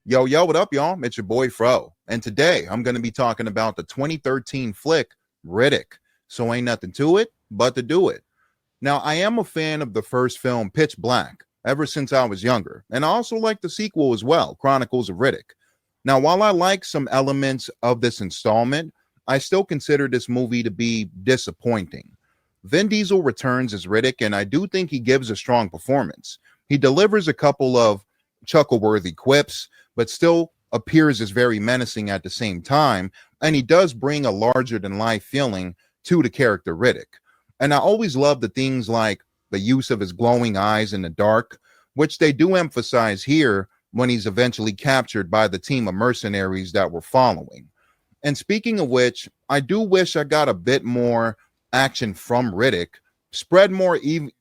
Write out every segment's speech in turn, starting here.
Yo, what up, y'all? It's your boy Fro, and today I'm going to be talking about the 2013 flick Riddick. So ain't nothing to it but to do it. Now, I am a fan of the first film, Pitch Black, ever since I was younger, and I also like the sequel as well, Chronicles of Riddick. Now, while I like some elements of this installment, I still consider this movie to be disappointing. Vin Diesel returns as Riddick, and I do think he gives a strong performance. He delivers a couple of chuckle-worthy quips, but still appears as very menacing at the same time, and he does bring a larger-than-life feeling to the character Riddick. And I always love the things like the use of his glowing eyes in the dark, which they do emphasize here when he's eventually captured by the team of mercenaries that were following. And speaking of which, I do wish I got a bit more action from Riddick, spread more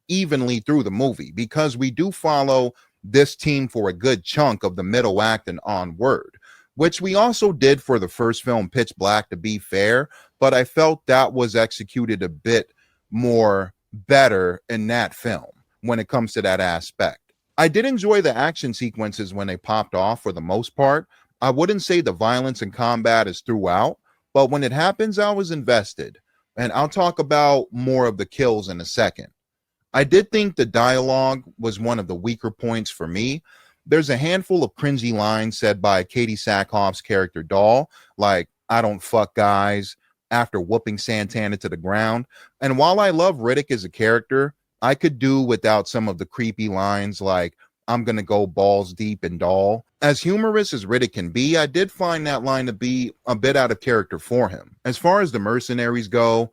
evenly through the movie, because we do follow this team for a good chunk of the middle act and onward, which we also did for the first film, Pitch Black, to be fair, but I felt that was executed a bit more better in that film when it comes to that aspect. I did enjoy the action sequences when they popped off for the most part. I wouldn't say the violence and combat is throughout, but when it happens, I was invested. And I'll talk about more of the kills in a second. I did think the dialogue was one of the weaker points for me. There's a handful of cringy lines said by Katie Sackhoff's character Doll, like, "I don't fuck guys," after whooping Santana to the ground. And while I love Riddick as a character, I could do without some of the creepy lines like, "I'm gonna go balls deep in Doll." As humorous as Riddick can be, I did find that line to be a bit out of character for him. As far as the mercenaries go,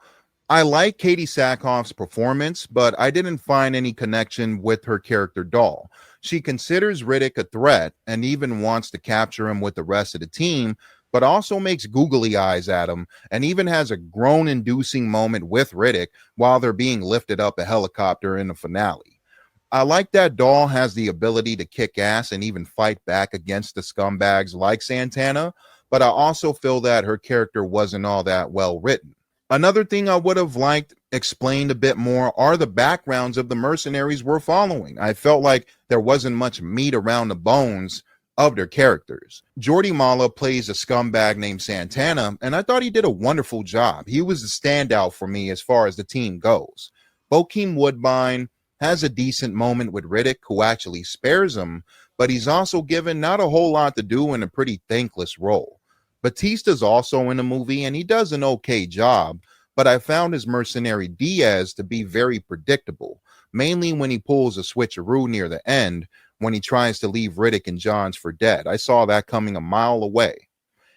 I like Katie Sackhoff's performance, but I didn't find any connection with her character Doll. She considers Riddick a threat and even wants to capture him with the rest of the team, but also makes googly eyes at him and even has a groan-inducing moment with Riddick while they're being lifted up a helicopter in the finale. I like that Doll has the ability to kick ass and even fight back against the scumbags like Santana, but I also feel that her character wasn't all that well written. Another thing I would have liked explained a bit more are the backgrounds of the mercenaries we're following. I felt like there wasn't much meat around the bones of their characters. Jordi Mala plays a scumbag named Santana, and I thought he did a wonderful job. He was the standout for me as far as the team goes. Bokeem Woodbine has a decent moment with Riddick, who actually spares him, but he's also given not a whole lot to do in a pretty thankless role. Batista's also in the movie, and he does an okay job, but I found his mercenary Diaz to be very predictable, mainly when he pulls a switcheroo near the end when he tries to leave Riddick and Johns for dead. I saw that coming a mile away.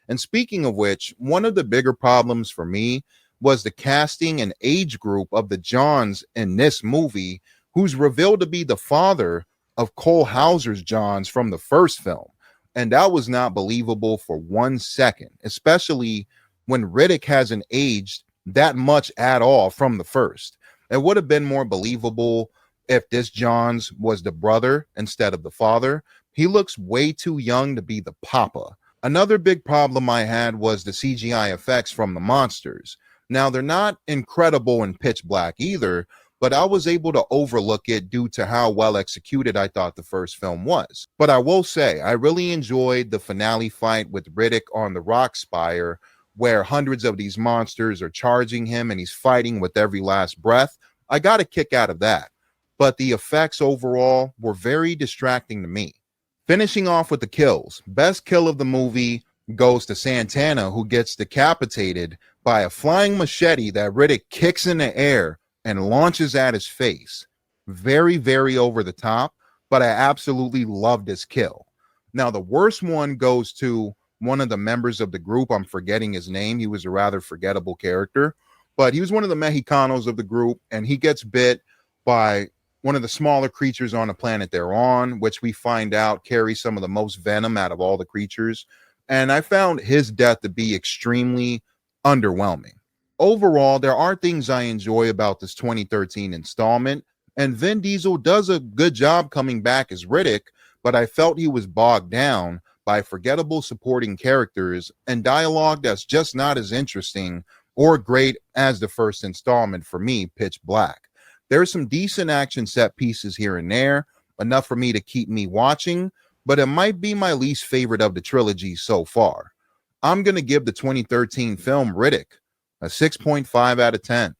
And speaking of which, one of the bigger problems for me was the casting and age group of the Johns in this movie, who's revealed to be the father of Cole Hauser's Johns from the first film. And that was not believable for 1 second, especially when Riddick hasn't aged that much at all from the first. It would have been more believable if this Johns was the brother instead of the father. He looks way too young to be the papa. Another big problem I had was the CGI effects from the monsters. Now, they're not incredible in Pitch Black either, but I was able to overlook it due to how well executed I thought the first film was. But I will say, I really enjoyed the finale fight with Riddick on the rock spire, where hundreds of these monsters are charging him and he's fighting with every last breath. I got a kick out of that. But the effects overall were very distracting to me. Finishing off with the kills, best kill of the movie goes to Santana, who gets decapitated by a flying machete that Riddick kicks in the air and launches at his face. Very, very over the top, but I absolutely love this kill. Now, the worst one goes to one of the members of the group. I'm forgetting his name. He was a rather forgettable character, but he was one of the Mexicanos of the group, and he gets bit by one of the smaller creatures on the planet they're on, which we find out carries some of the most venom out of all the creatures. And I found his death to be extremely underwhelming. Overall, there are things I enjoy about this 2013 installment, and Vin Diesel does a good job coming back as Riddick, but I felt he was bogged down by forgettable supporting characters and dialogue that's just not as interesting or great as the first installment for me, Pitch Black. There's some decent action set pieces here and there. enough for me to keep me watching, but it might be my least favorite of the trilogy so far. I'm going to give the 2013 film Riddick a 6.5 out of 10.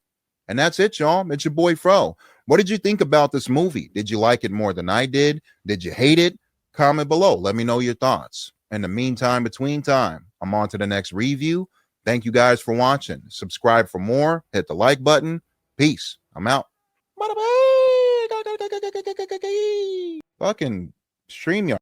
And that's it, y'all. It's your boy Fro. What did you think about this movie? Did you like it more than I did? Did you hate it? Comment below. Let me know your thoughts. In the meantime, between time, I'm on to the next review. Thank you guys for watching. Subscribe for more. Hit the like button. Peace. I'm out. Fucking StreamYard.